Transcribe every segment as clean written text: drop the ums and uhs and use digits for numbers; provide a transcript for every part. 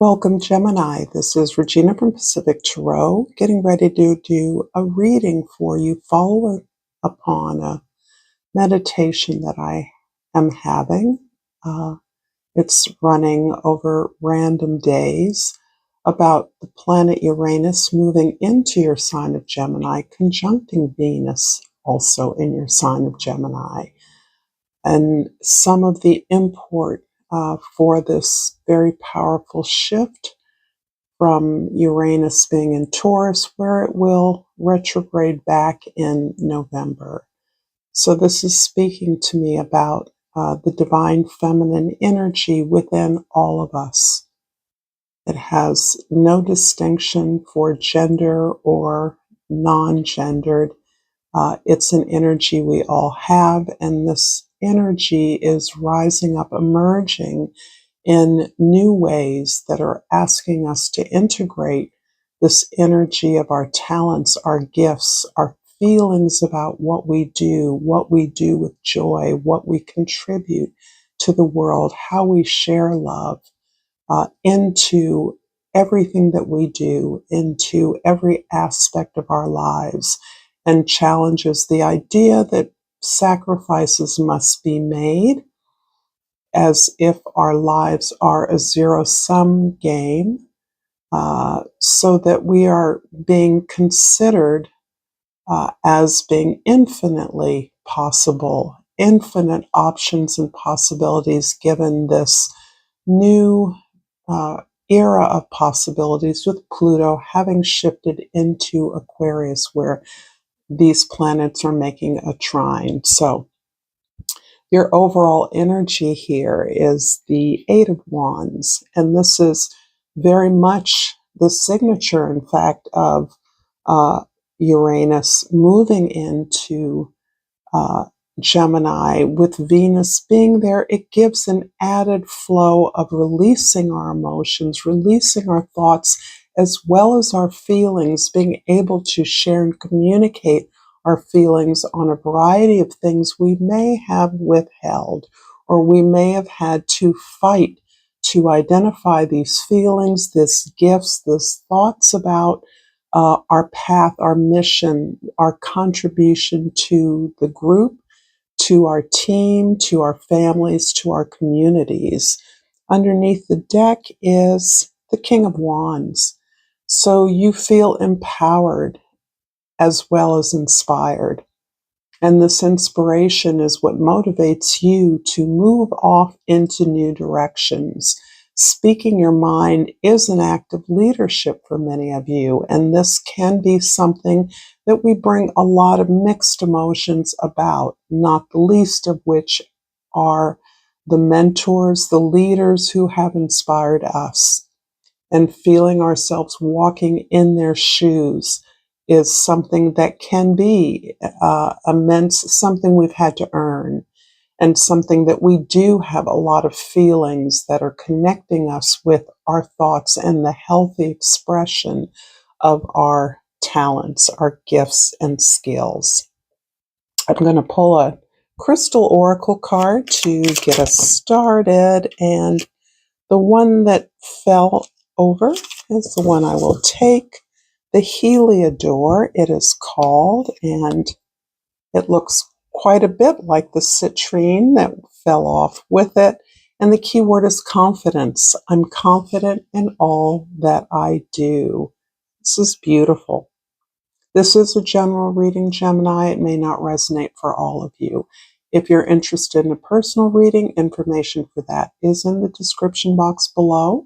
Welcome, Gemini. This is Regina from Pacific Tarot, getting ready to do a reading for you, following upon a meditation that I am having. It's running over random days about the planet Uranus moving into your sign of Gemini, conjuncting Venus also in your sign of Gemini. And some of the import for this very powerful shift from Uranus being in Taurus, where it will retrograde back in November. So this is speaking to me about the divine feminine energy within all of us. It has no distinction for gender or non-gendered. It's an energy we all have, and this energy is rising up, emerging in new ways that are asking us to integrate this energy of our talents, our gifts, our feelings about what we do with joy, what we contribute to the world, how we share love into everything that we do, into every aspect of our lives, and challenges the idea that sacrifices must be made, as if our lives are a zero-sum game, so that we are being considered as being infinitely possible, infinite options and possibilities given this new era of possibilities, with Pluto having shifted into Aquarius, where these planets are making a trine. So your overall energy here is the Eight of Wands, and this is very much the signature, in fact, of Uranus moving into Gemini. With Venus being there, it gives an added flow of releasing our emotions, releasing our thoughts, as well as our feelings, being able to share and communicate our feelings on a variety of things we may have withheld, or we may have had to fight to identify these feelings, these gifts, these thoughts about our path, our mission, our contribution to the group, to our team, to our families, to our communities. Underneath the deck is the King of Wands. So you feel empowered as well as inspired. And this inspiration is what motivates you to move off into new directions. Speaking your mind is an act of leadership for many of you, and this can be something that we bring a lot of mixed emotions about, not the least of which are the mentors, the leaders who have inspired us. And feeling ourselves walking in their shoes is something that can be immense, something we've had to earn, and something that we do have a lot of feelings that are connecting us with our thoughts and the healthy expression of our talents, our gifts and skills. I'm going to pull a crystal oracle card to get us started, and the one that fell over is the one I will take. The Heliodor, it is called, and it looks quite a bit like the citrine that fell off with it. And the key word is confidence. I'm confident in all that I do. This is beautiful. This is a general reading, Gemini. It may not resonate for all of you. If you're interested in a personal reading, information for that is in the description box below.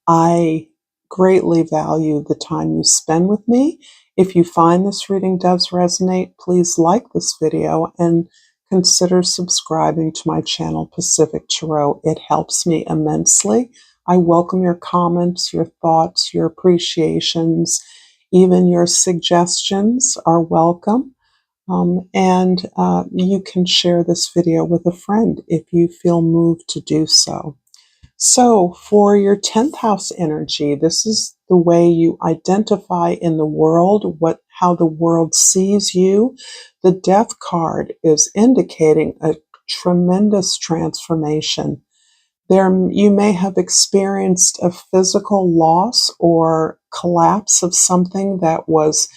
I greatly value the time you spend with me. If you find this reading does resonate, please like this video and consider subscribing to my channel, Pacific Tarot. It helps me immensely. I welcome your comments, your thoughts, your appreciations, even your suggestions are welcome. And you can share this video with a friend if you feel moved to do so. So for your 10th house energy, this is the way you identify in the world, how the world sees you. The Death card is indicating a tremendous transformation. You may have experienced a physical loss or collapse of something that was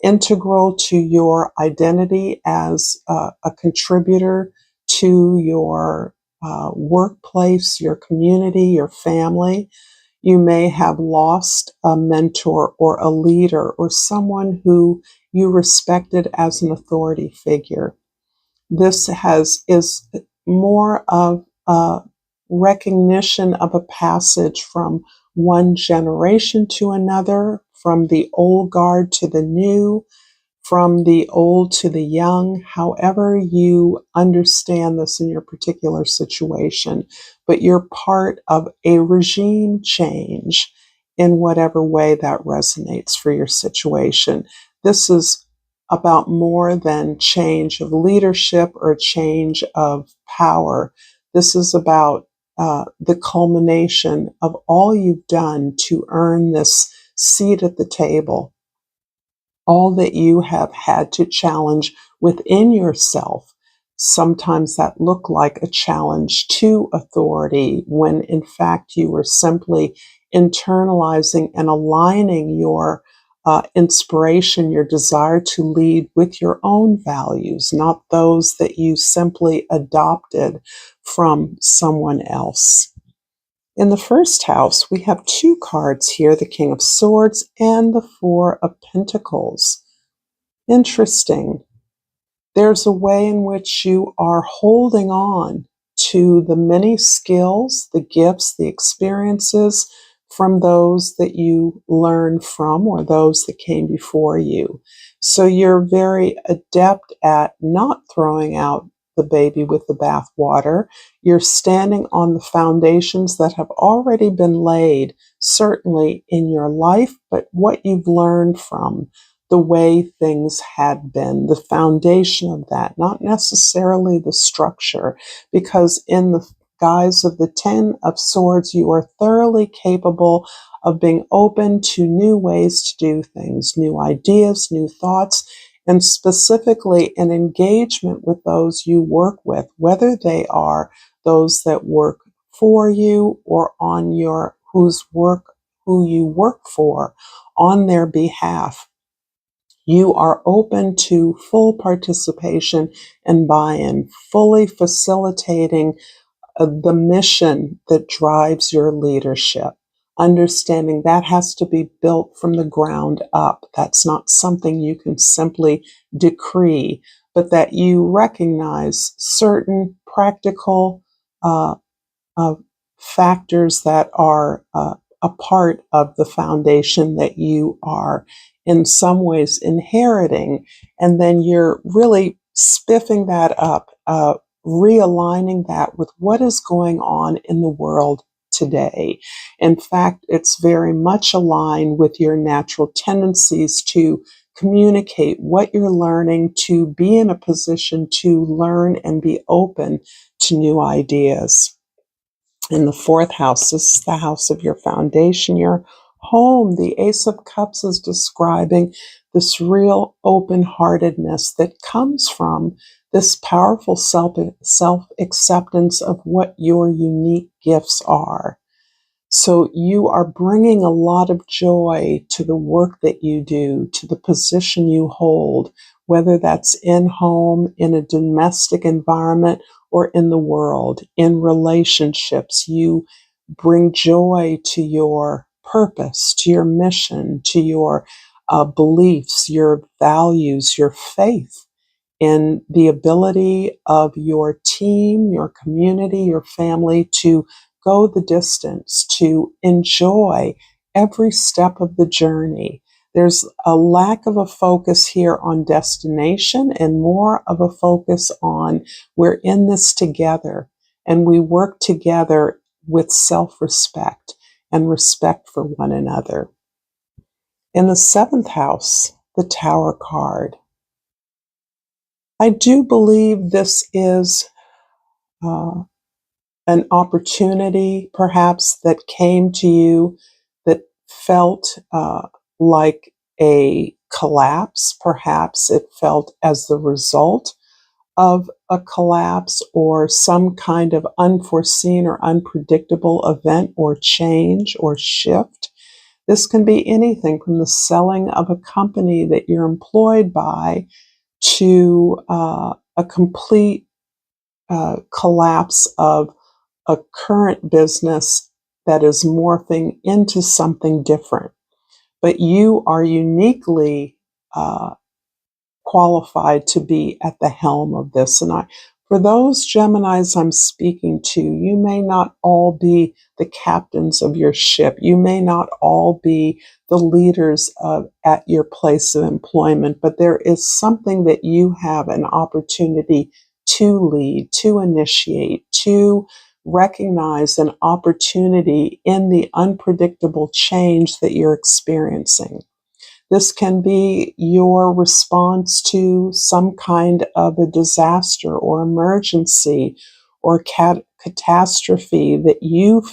integral to your identity as a contributor to your workplace, your community, your family. You may have lost a mentor or a leader or someone who you respected as an authority figure. This is more of a recognition of a passage from one generation to another, from the old guard to the new, from the old to the young, however you understand this in your particular situation. But you're part of a regime change in whatever way that resonates for your situation. This is about more than change of leadership or change of power. This is about the culmination of all you've done to earn this seat at the table, all that you have had to challenge within yourself. Sometimes that looked like a challenge to authority when in fact you were simply internalizing and aligning your inspiration, your desire to lead with your own values, not those that you simply adopted from someone else. In the first house, we have two cards here, the King of Swords and the Four of Pentacles. Interesting. There's a way in which you are holding on to the many skills, the gifts, the experiences from those that you learned from or those that came before you. So you're very adept at not throwing out the baby with the bathwater. You're standing on the foundations that have already been laid, certainly in your life, but what you've learned from the way things had been, the foundation of that, not necessarily the structure, because in the guise of the Ten of Swords, you are thoroughly capable of being open to new ways to do things, new ideas, new thoughts, and specifically an engagement with those you work with, whether they are those that work for you or on your who you work for on their behalf. You are open to full participation and buy-in, fully facilitating the mission that drives your leadership. Understanding that has to be built from the ground up. That's not something you can simply decree, but that you recognize certain practical uh, uh, factors that are a part of the foundation that you are in some ways inheriting, and then you're really spiffing that up, realigning that with what is going on in the world today. In fact, it's very much aligned with your natural tendencies to communicate what you're learning, to be in a position to learn and be open to new ideas. In the fourth house, this is the house of your foundation, your home. The Ace of Cups is describing this real open-heartedness that comes from this powerful self-acceptance of what your unique gifts are. So you are bringing a lot of joy to the work that you do, to the position you hold, whether that's in home, in a domestic environment, or in the world, in relationships. You bring joy to your purpose, to your mission, to your beliefs, your values, your faith in the ability of your team, your community, your family to go the distance, to enjoy every step of the journey. There's a lack of a focus here on destination and more of a focus on we're in this together and we work together with self-respect and respect for one another. In the seventh house, the Tower card. I do believe this is uh, an opportunity, perhaps, that came to you that felt like a collapse. Perhaps it felt as the result of a collapse or some kind of unforeseen or unpredictable event or change or shift. This can be anything from the selling of a company that you're employed by to a complete collapse of a current business that is morphing into something different. But you are uniquely qualified to be at the helm of this. And for those Geminis I'm speaking to, you may not all be the captains of your ship. You may not all be the leaders at your place of employment, but there is something that you have an opportunity to lead, to initiate, to recognize an opportunity in the unpredictable change that you're experiencing. This can be your response to some kind of a disaster or emergency or catastrophe that you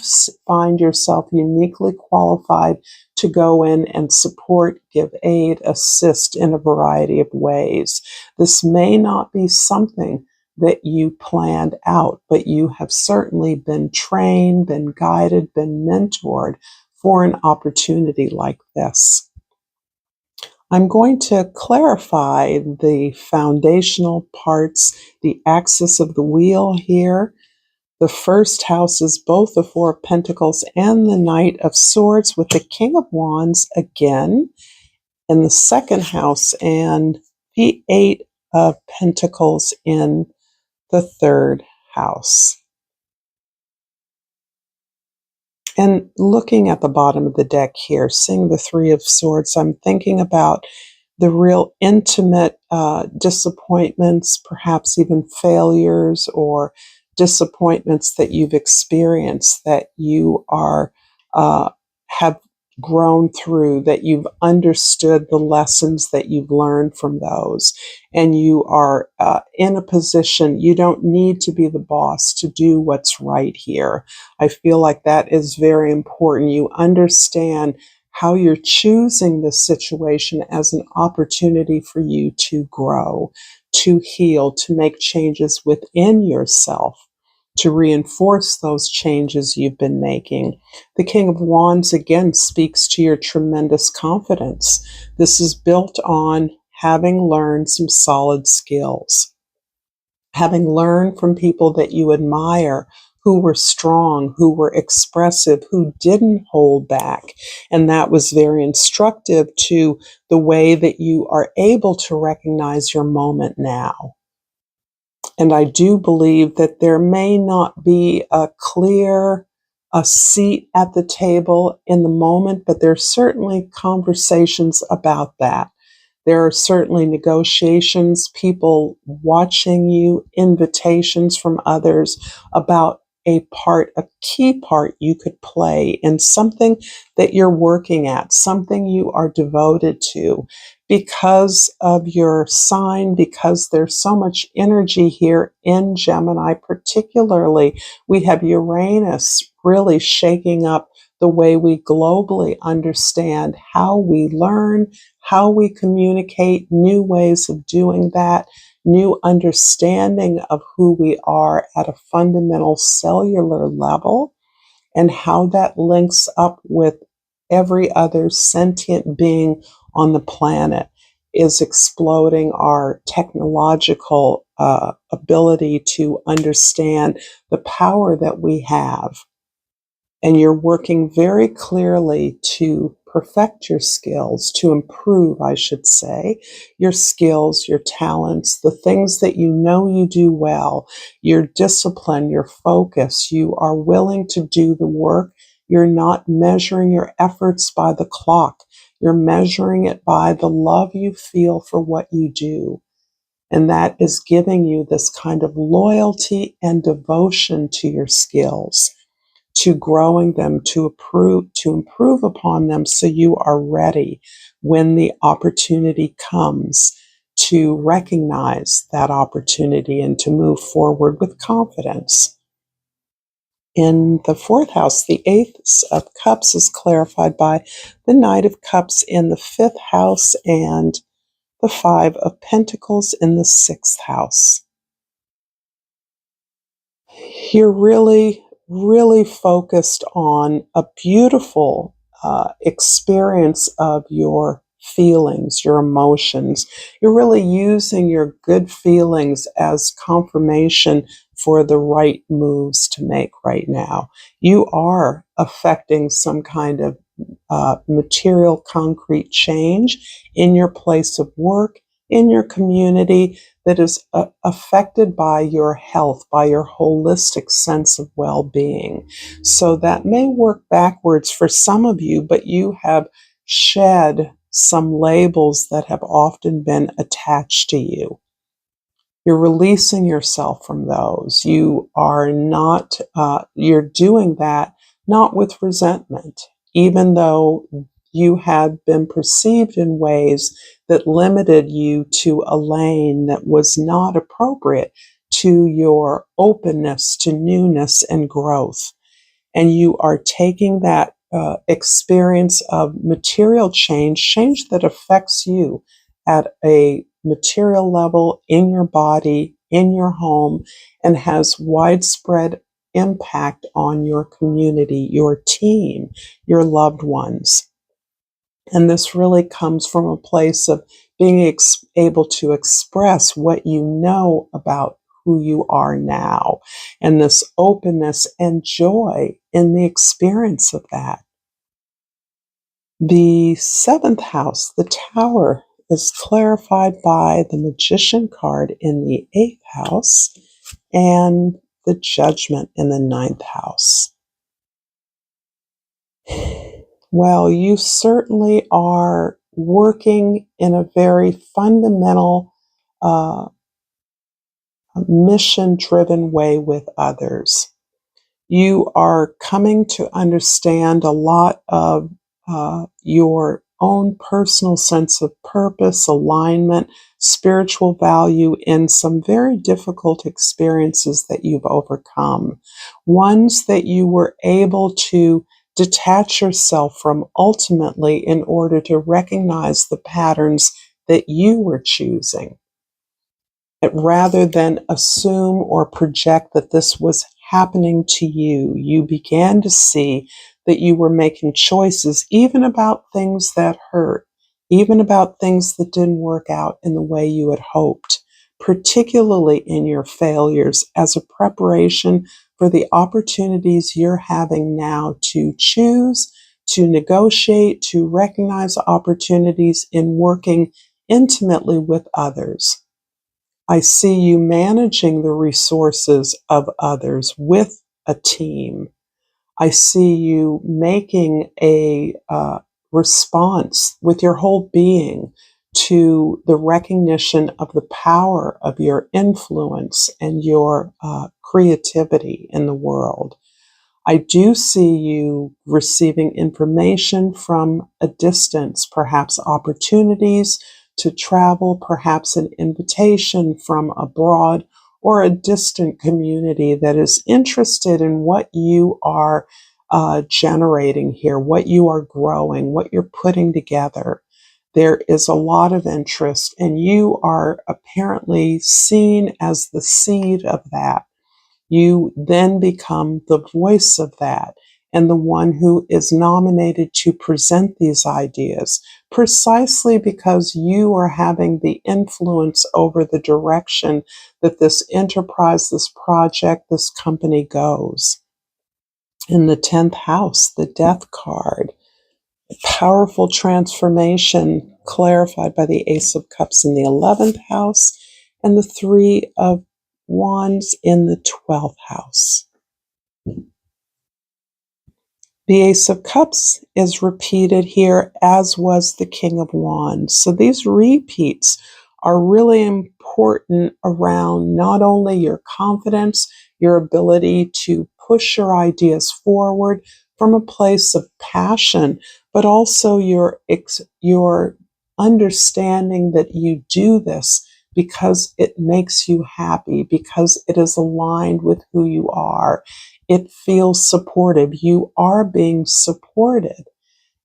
find yourself uniquely qualified to go in and support, give aid, assist in a variety of ways. This may not be something that you planned out, but you have certainly been trained, been guided, been mentored for an opportunity like this. I'm going to clarify the foundational parts, the axis of the wheel here. The first house is both the Four of Pentacles and the Knight of Swords with the King of Wands again in the second house and the Eight of Pentacles in the third house. And looking at the bottom of the deck here, seeing the Three of Swords, I'm thinking about the real intimate disappointments, perhaps even failures or disappointments that you've experienced that you are have grown through, that you've understood the lessons that you've learned from those, and you are in a position. You don't need to be the boss to do what's right here. I feel like that is very important. You understand how you're choosing this situation as an opportunity for you to grow, to heal, to make changes within yourself, to reinforce those changes you've been making. The King of Wands again speaks to your tremendous confidence. This is built on having learned some solid skills, having learned from people that you admire, who were strong, who were expressive, who didn't hold back. And that was very instructive to the way that you are able to recognize your moment now. And I do believe that there may not be a seat at the table in the moment, but there's certainly conversations about that. There are certainly negotiations, people watching you, invitations from others about a key part you could play in something that you're working at, something you are devoted to. Because of your sign, because there's so much energy here in Gemini, particularly, we have Uranus really shaking up the way we globally understand how we learn, how we communicate, new ways of doing that, new understanding of who we are at a fundamental cellular level, and how that links up with every other sentient being on the planet, is exploding our technological ability to understand the power that we have. And you're working very clearly to perfect your skills, to improve, I should say, your skills, your talents, the things that you know you do well, your discipline, your focus. You are willing to do the work. You're not measuring your efforts by the clock. You're measuring it by the love you feel for what you do. And that is giving you this kind of loyalty and devotion to your skills, to growing them, to improve upon them, so you are ready when the opportunity comes to recognize that opportunity and to move forward with confidence. In the fourth house, the Ace of Cups is clarified by the Knight of Cups in the fifth house and the Five of Pentacles in the sixth house. You're really, really focused on a beautiful experience of your feelings, your emotions. You're really using your good feelings as confirmation for the right moves to make right now. You are affecting some kind of material, concrete change in your place of work, in your community, that is affected by your health, by your holistic sense of well being. So that may work backwards for some of you, but you have shed some labels that have often been attached to you. You're releasing yourself from those. You are not, you're doing that not with resentment, even though you had been perceived in ways that limited you to a lane that was not appropriate to your openness to newness and growth. And you are taking that experience of material change, change that affects you at a material level in your body, in your home, and has widespread impact on your community, your team, your loved ones. And this really comes from a place of being able to express what you know about who you are now, and this openness and joy in the experience of that. The seventh house, the Tower, is clarified by the Magician card in the eighth house and the Judgment in the ninth house. Well, you certainly are working in a very fundamental, mission-driven way with others. You are coming to understand a lot of your own personal sense of purpose, alignment, spiritual value in some very difficult experiences that you've overcome. Ones that you were able to detach yourself from ultimately in order to recognize the patterns that you were choosing, rather than assume or project that this was happening to you. You began to see that you were making choices, even about things that hurt, even about things that didn't work out in the way you had hoped, particularly in your failures, as a preparation for the opportunities you're having now to choose, to negotiate, to recognize opportunities in working intimately with others. I see you managing the resources of others with a team. I see you making a response with your whole being to the recognition of the power of your influence and your creativity in the world. I do see you receiving information from a distance, perhaps opportunities to travel, perhaps an invitation from abroad or a distant community that is interested in what you are generating here, what you are growing, what you're putting together. There is a lot of interest, and you are apparently seen as the seed of that. You then become the voice of that and the one who is nominated to present these ideas, precisely because you are having the influence over the direction that this enterprise, this project, this company goes. In the 10th house, the Death card, powerful transformation clarified by the Ace of Cups in the 11th house and the Three of Wands in the 12th house. The Ace of Cups is repeated here, as was the King of Wands. So these repeats are really important around not only your confidence, your ability to push your ideas forward from a place of passion, but also your understanding that you do this because it makes you happy, because it is aligned with who you are. It feels supportive. You are being supported.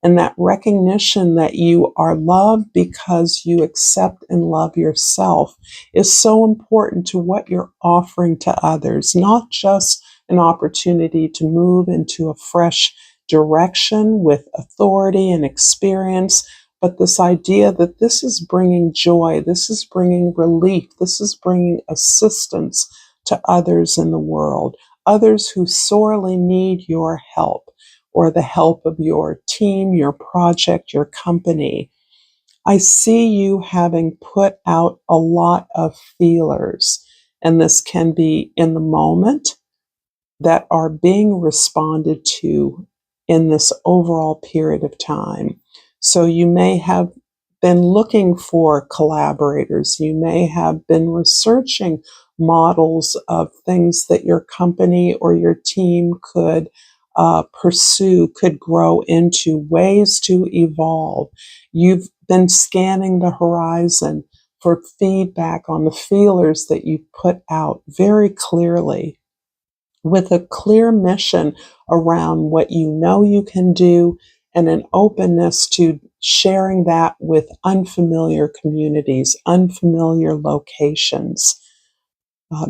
And that recognition that you are loved because you accept and love yourself is so important to what you're offering to others, not just an opportunity to move into a fresh direction with authority and experience, but this idea that this is bringing joy, this is bringing relief, this is bringing assistance to others in the world, others who sorely need your help or the help of your team, your project, your company. I see you having put out a lot of feelers, and this can be in the moment that are being responded to in this overall period of time. So you may have been looking for collaborators. You may have been researching models of things that your company or your team could pursue, could grow into, ways to evolve. You've been scanning the horizon for feedback on the feelers that you put out very clearly, with a clear mission around what you know you can do and an openness to sharing that with unfamiliar communities, unfamiliar locations.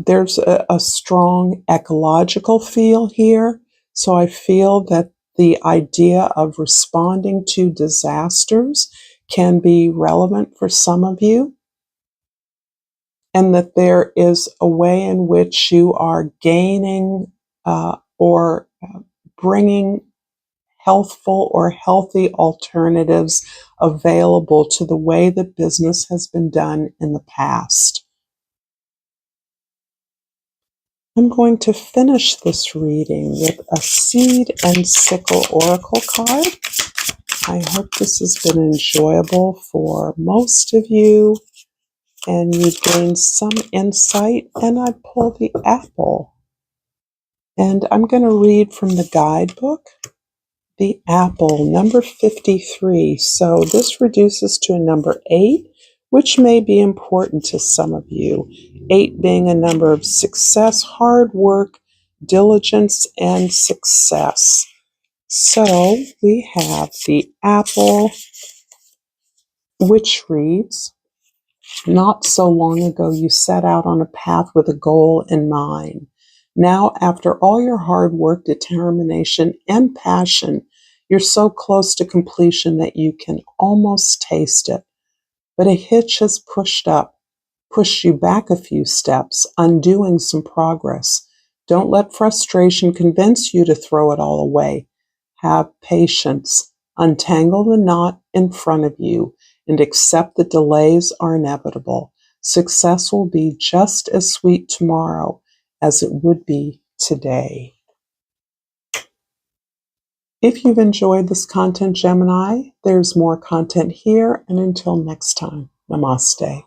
There's a strong ecological feel here. So I feel that the idea of responding to disasters can be relevant for some of you, and that there is a way in which you are gaining or bringing healthful or healthy alternatives available to the way that business has been done in the past. I'm going to finish this reading with a Seed and Sickle Oracle card. I hope this has been enjoyable for most of you and you've gained some insight. And I pull the apple. And I'm going to read from the guidebook, the apple, number 53. So this reduces to a number 8, which may be important to some of you. 8 being a number of success, hard work, diligence, and success. So we have the apple, which reads, not so long ago you set out on a path with a goal in mind. Now, after all your hard work, determination, and passion, you're so close to completion that you can almost taste it. But a hitch has pushed you back a few steps, undoing some progress. Don't let frustration convince you to throw it all away. Have patience. Untangle the knot in front of you and accept that delays are inevitable. Success will be just as sweet tomorrow as it would be today. If you've enjoyed this content, Gemini, there's more content here, and until next time, namaste.